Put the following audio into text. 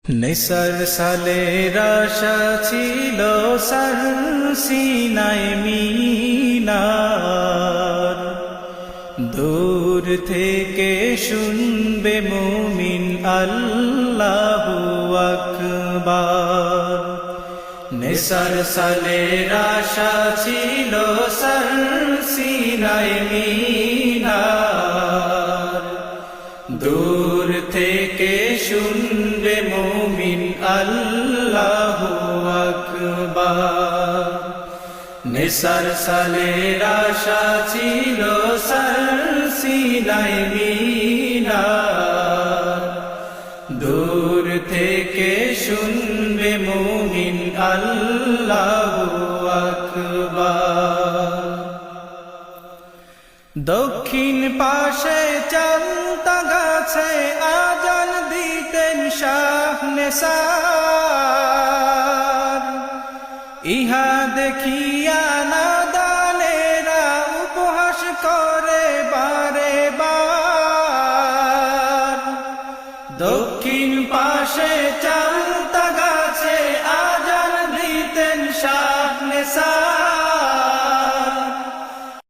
নেসার সালের আশা ছিল সার সিনায় মিনার, দূর থেকে শুনবে মুমিন আল্লাহু আকবার। নেসার সালের আশা ছিল সার সিনায় মিনার, দূর থেকে শুনবে মুমিন আল্লাহু আকবার। নেসার সালের আশা ছিল সার সিনায় মিনার, দূর থেকে শুনবে মুমিন আল্লাহু আকবার। দক্ষিণ পাশে চালতা গাছে আজান দিতেন শাহ নেসার, ইহা দেখিয়া নাদানেরা উপহাস করে বারে বার। দক্ষিণ